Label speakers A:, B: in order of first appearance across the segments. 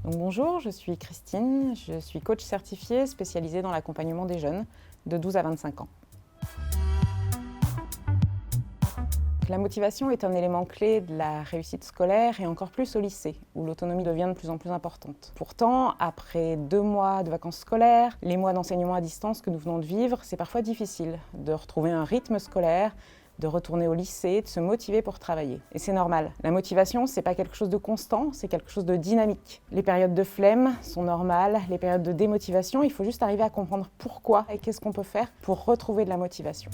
A: Donc bonjour, je suis Christine, je suis coach certifiée spécialisée dans l'accompagnement des jeunes de 12 à 25 ans. La motivation est un élément clé de la réussite scolaire et encore plus au lycée, où l'autonomie devient de plus en plus importante. Pourtant, après 2 mois de vacances scolaires, les mois d'enseignement à distance que nous venons de vivre, c'est parfois difficile de retrouver un rythme scolaire, de retourner au lycée, de se motiver pour travailler. Et c'est normal. La motivation, c'est pas quelque chose de constant, c'est quelque chose de dynamique. Les périodes de flemme sont normales, les périodes de démotivation, il faut juste arriver à comprendre pourquoi et qu'est-ce qu'on peut faire pour retrouver de la motivation.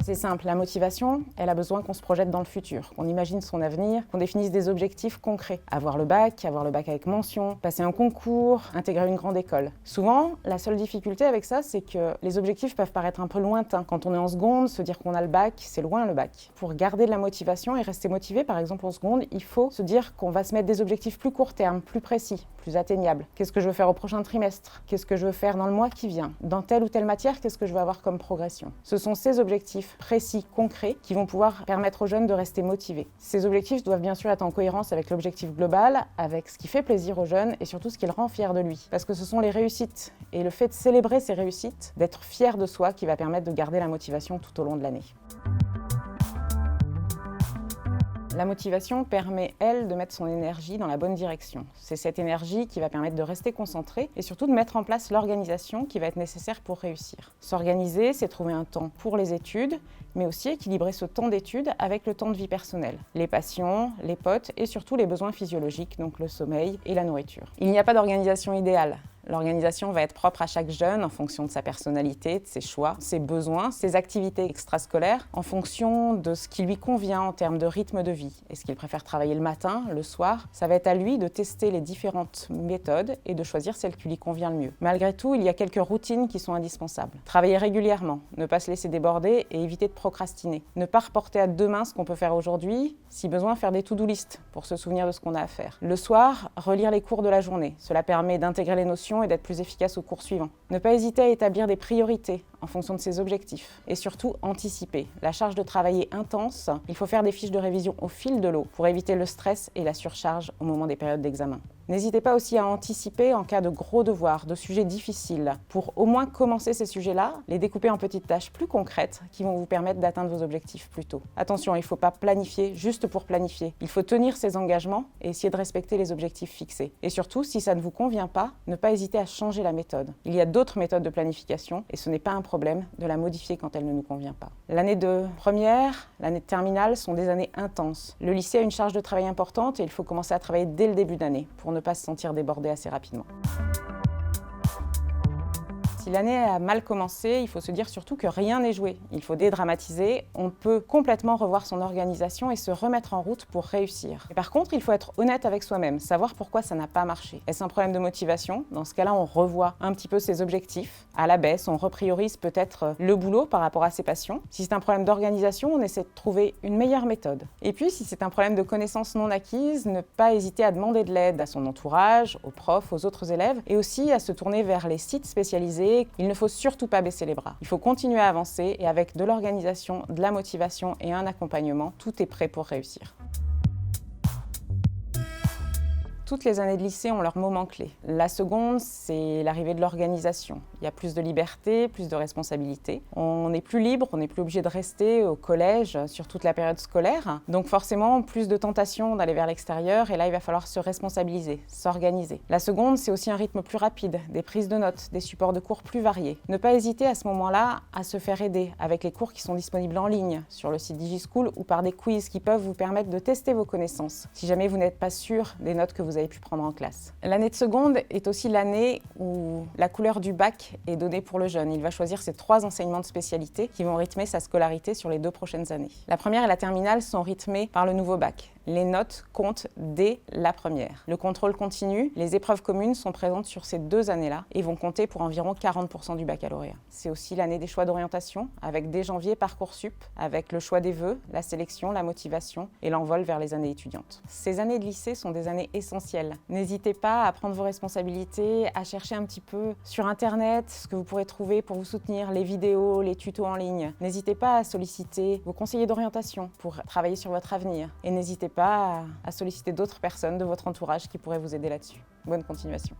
A: C'est simple, la motivation, elle a besoin qu'on se projette dans le futur, qu'on imagine son avenir, qu'on définisse des objectifs concrets. Avoir le bac avec mention, passer un concours, intégrer une grande école. Souvent, la seule difficulté avec ça, c'est que les objectifs peuvent paraître un peu lointains. Quand on est en seconde, se dire qu'on a le bac, c'est loin le bac. Pour garder de la motivation et rester motivé, par exemple en seconde, il faut se dire qu'on va se mettre des objectifs plus court terme, plus précis, plus atteignables. Qu'est-ce que je veux faire au prochain trimestre? Qu'est-ce que je veux faire dans le mois qui vient? Dans telle ou telle matière, qu'est-ce que je veux avoir comme progression? Ce sont ces objectifs précis, concrets, qui vont pouvoir permettre aux jeunes de rester motivés. Ces objectifs doivent bien sûr être en cohérence avec l'objectif global, avec ce qui fait plaisir aux jeunes et surtout ce qui le rend fier de lui. Parce que ce sont les réussites et le fait de célébrer ces réussites, d'être fier de soi qui va permettre de garder la motivation tout au long de l'année. La motivation permet, elle, de mettre son énergie dans la bonne direction. C'est cette énergie qui va permettre de rester concentré et surtout de mettre en place l'organisation qui va être nécessaire pour réussir. S'organiser, c'est trouver un temps pour les études, mais aussi équilibrer ce temps d'études avec le temps de vie personnelle, les passions, les potes et surtout les besoins physiologiques, donc le sommeil et la nourriture. Il n'y a pas d'organisation idéale. L'organisation va être propre à chaque jeune en fonction de sa personnalité, de ses choix, ses besoins, ses activités extrascolaires, en fonction de ce qui lui convient en termes de rythme de vie. Est-ce qu'il préfère travailler le matin, le soir? Ça va être à lui de tester les différentes méthodes et de choisir celle qui lui convient le mieux. Malgré tout, il y a quelques routines qui sont indispensables. Travailler régulièrement, ne pas se laisser déborder et éviter de procrastiner. Ne pas reporter à demain ce qu'on peut faire aujourd'hui, si besoin faire des to-do list pour se souvenir de ce qu'on a à faire. Le soir, relire les cours de la journée. Cela permet d'intégrer les notions et d'être plus efficace au cours suivant. Ne pas hésiter à établir des priorités en fonction de ses objectifs. Et surtout, anticiper. La charge de travail est intense, il faut faire des fiches de révision au fil de l'eau pour éviter le stress et la surcharge au moment des périodes d'examen. N'hésitez pas aussi à anticiper en cas de gros devoirs, de sujets difficiles, pour au moins commencer ces sujets-là, les découper en petites tâches plus concrètes qui vont vous permettre d'atteindre vos objectifs plus tôt. Attention, il ne faut pas planifier juste pour planifier. Il faut tenir ses engagements et essayer de respecter les objectifs fixés. Et surtout, si ça ne vous convient pas, ne pas hésiter à changer la méthode. Il y a d'autres méthodes de planification et ce n'est pas un problème de la modifier quand elle ne nous convient pas. L'année de première, l'année de terminale sont des années intenses. Le lycée a une charge de travail importante et il faut commencer à travailler dès le début d'année pour ne pas se sentir débordé assez rapidement. Si l'année a mal commencé, il faut se dire surtout que rien n'est joué. Il faut dédramatiser, on peut complètement revoir son organisation et se remettre en route pour réussir. Et par contre, il faut être honnête avec soi-même, savoir pourquoi ça n'a pas marché. Est-ce un problème de motivation? Dans ce cas-là, on revoit un petit peu ses objectifs à la baisse, on repriorise peut-être le boulot par rapport à ses passions. Si c'est un problème d'organisation, on essaie de trouver une meilleure méthode. Et puis, si c'est un problème de connaissances non acquises, ne pas hésiter à demander de l'aide à son entourage, aux profs, aux autres élèves, et aussi à se tourner vers les sites spécialisés. Il ne faut surtout pas baisser les bras. Il faut continuer à avancer et avec de l'organisation, de la motivation et un accompagnement, tout est prêt pour réussir. Toutes les années de lycée ont leur moment clé. La seconde, c'est l'arrivée de l'organisation. Il y a plus de liberté, plus de responsabilité. On n'est plus libre, on n'est plus obligé de rester au collège sur toute la période scolaire. Donc forcément, plus de tentations d'aller vers l'extérieur et là, il va falloir se responsabiliser, s'organiser. La seconde, c'est aussi un rythme plus rapide, des prises de notes, des supports de cours plus variés. Ne pas hésiter à ce moment-là à se faire aider avec les cours qui sont disponibles en ligne sur le site DigiSchool ou par des quiz qui peuvent vous permettre de tester vos connaissances si jamais vous n'êtes pas sûr des notes que vous avez pu prendre en classe. L'année de seconde est aussi l'année où la couleur du bac est donnée pour le jeune. Il va choisir ses 3 enseignements de spécialité qui vont rythmer sa scolarité sur les 2 prochaines années. La première et la terminale sont rythmées par le nouveau bac. Les notes comptent dès la première. Le contrôle continue, les épreuves communes sont présentes sur ces 2 années-là et vont compter pour environ 40% du baccalauréat. C'est aussi l'année des choix d'orientation, avec dès janvier Parcoursup, avec le choix des vœux, la sélection, la motivation et l'envol vers les années étudiantes. Ces années de lycée sont des années essentielles essentiel. N'hésitez pas à prendre vos responsabilités, à chercher un petit peu sur Internet ce que vous pourrez trouver pour vous soutenir, les vidéos, les tutos en ligne. N'hésitez pas à solliciter vos conseillers d'orientation pour travailler sur votre avenir. Et n'hésitez pas à solliciter d'autres personnes de votre entourage qui pourraient vous aider là-dessus. Bonne continuation.